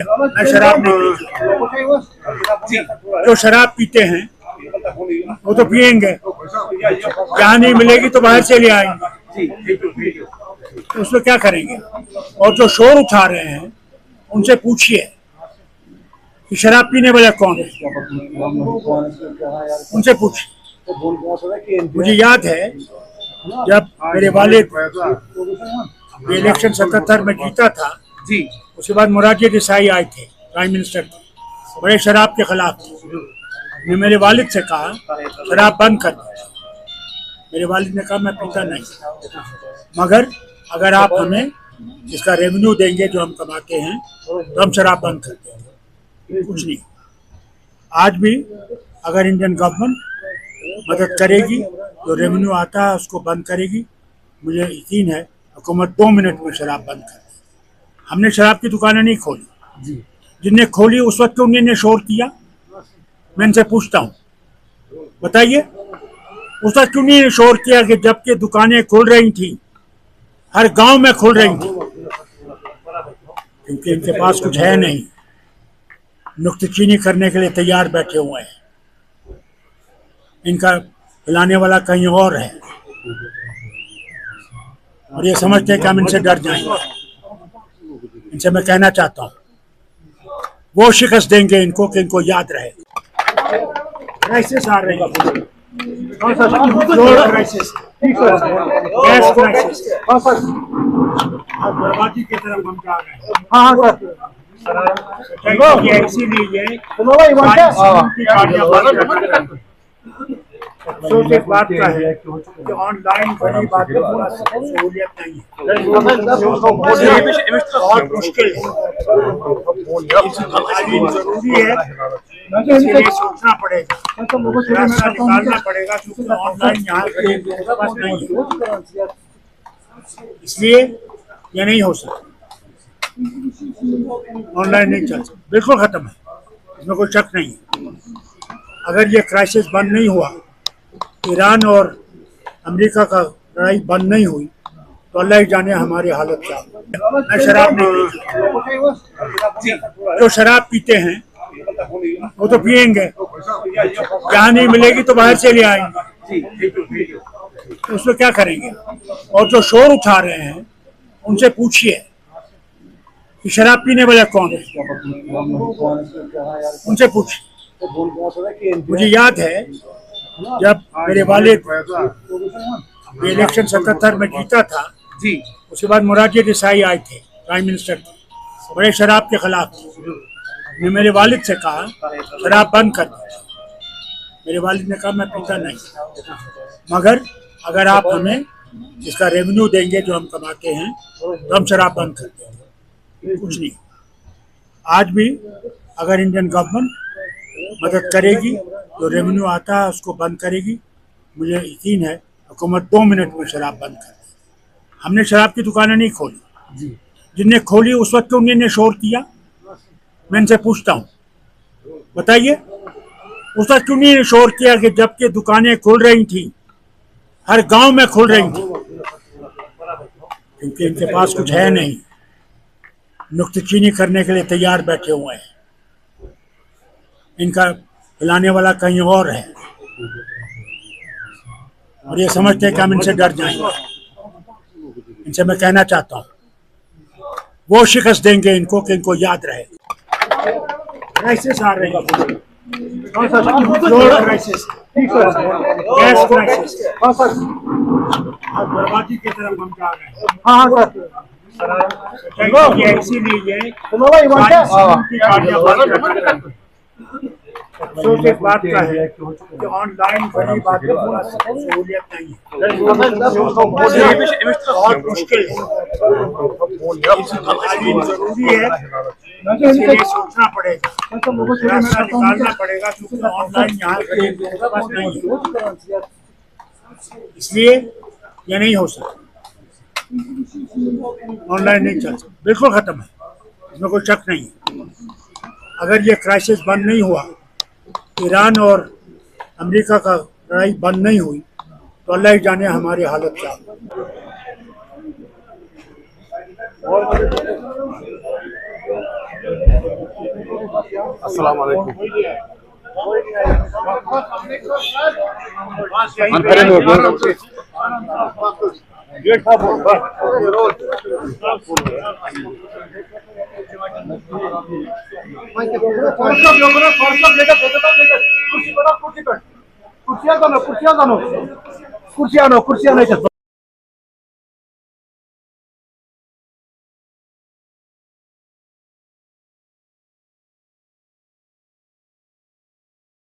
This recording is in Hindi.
मैं शराब नहीं पीता। जो शराब पीते हैं वो तो पियेंगे, जहाँ नहीं मिलेगी तो बाहर से ले आएंगे, तो उसमें क्या करेंगे। और जो शोर उठा रहे हैं उनसे पूछिए कि शराब पीने वाला कौन है, उनसे पूछिए। मुझे याद है जब मेरे वालिद इलेक्शन 77 में जीता था, उसके बाद मोरारजी देसाई आए थे, प्राइम मिनिस्टर थे, बड़े शराब के खिलाफ थे। मैं मेरे वालिद से कहा शराब बंद कर दो। मेरे वालिद ने कहा मैं पीता नहीं, मगर अगर आप हमें इसका रेवेन्यू देंगे जो हम कमाते हैं तो हम शराब बंद कर देंगे। कुछ नहीं, आज भी अगर इंडियन गवर्नमेंट मदद करेगी तो रेवेन्यू आता है उसको बंद करेगी। मुझे यकीन है हुकूमत 2 मिनट में शराब बंद कर देगी। हमने शराब की दुकानें नहीं खोली, जिनने खोली उस वक्त उन्होंने शोर किया। मैं इनसे पूछता हूँ, बताइए उस वक्त क्यों नहीं शोर किया कि जबकि दुकानें खुल रही थी, हर गांव में खुल रही थी, क्योंकि इनके पास कुछ है नहीं, नुक्तेचीनी करने के लिए तैयार बैठे हुए हैं। इनका हिलाने वाला कहीं और है और ये समझते हैं कि हम इनसे डर जाएंगे। इनसे मैं कहना चाहता हूँ वो शिकस्त देंगे इनको कि इनको याद रहे। क्राइसिस आ रही है, क्राइसिस, गैस क्राइसिस, बर्बादी की तरफ हम जा रहे हैं। हाँ सर, इसीलिए अफसोस इस बात का है कि ऑनलाइन बड़ी बातें सहूलियत नहीं है, बहुत मुश्किल है, जरूरी है, इसलिए सोचना पड़ेगा, रास्ता निकालना पड़ेगा, क्योंकि ऑनलाइन यहाँ पास नहीं है, इसलिए ये नहीं हो सकता। ऑनलाइन नहीं चल सकता, बिल्कुल खत्म है, इसमें कोई शक नहीं है। अगर ये क्राइसिस बंद नहीं हुआ, ईरान और अमेरिका का लड़ाई बंद नहीं हुई, तो अल्लाह ही जाने हमारी हालत क्या होगी। मैं शराब नहीं पीता। जो शराब पीते हैं वो तो पियेंगे, जहाँ नहीं मिलेगी तो बाहर से ले आएंगे, तो उसमें क्या करेंगे। और जो शोर उठा रहे हैं उनसे पूछिए कि शराब पीने वाला कौन है, उनसे पूछिए। मुझे याद है जब मेरे वालिद इलेक्शन 77 में जीता था, उसके बाद मोरारजी देसाई आए थे, प्राइम मिनिस्टर थे, बड़े शराब के खिलाफ थे। मैं मेरे वालिद से कहा शराब बंद कर दो। मेरे वालिद ने कहा मैं पीता नहीं, मगर अगर आप हमें इसका रेवेन्यू देंगे जो हम कमाते हैं तो हम शराब बंद कर देंगे। कुछ नहीं, आज भी अगर इंडियन गवर्नमेंट मदद करेगी तो रेवेन्यू आता है उसको बंद करेगी। मुझे यकीन है हुकूमत 2 मिनट में शराब बंद कर देगी। हमने शराब की दुकानें नहीं खोली, जिनने खोली उस वक्त उन्होंने शोर किया। मैं इनसे पूछता हूँ, बताइए उस वक्त क्यों नहीं शोर किया कि जबकि दुकानें खुल रही थी, हर गांव में खुल रही थी, क्योंकि इनके पास कुछ है नहीं, नुक्तेचीनी करने के लिए तैयार बैठे हुए हैं। इनका हिलाने वाला कहीं और है और ये समझते हैं कि हम इनसे डर जाएंगे। इनसे मैं कहना चाहता हूँ वो शिकस्त देंगे इनको कि इनको याद रहे। क्राइसिस आ रही है, क्राइसिस, गैस क्राइसिस, बर्बादी की तरफ हम जा रहे हैं। हाँ सर, इसीलिए अफसोस इस बात का है कि ऑनलाइन बड़ी बातें सहूलियत नहीं है, बहुत मुश्किल है, जरूरी है, इसलिए सोचना पड़ेगा, रास्ता निकालना पड़ेगा, क्योंकि ऑनलाइन यहाँ पास नहीं है, इसलिए ये नहीं हो सकता। ऑनलाइन नहीं चल सकता, बिल्कुल खत्म है, इसमें कोई शक नहीं है। अगर ये क्राइसिस बंद नहीं हुआ, ईरान और अमेरिका का लड़ाई बंद नहीं हुई, तो अल्लाह ही जाने हमारी हालत क्या होगी। अस्सलाम वालेकुम कुर्सियां दो, कुर्सियां दो, कुर्सियां दो, कुर्सियां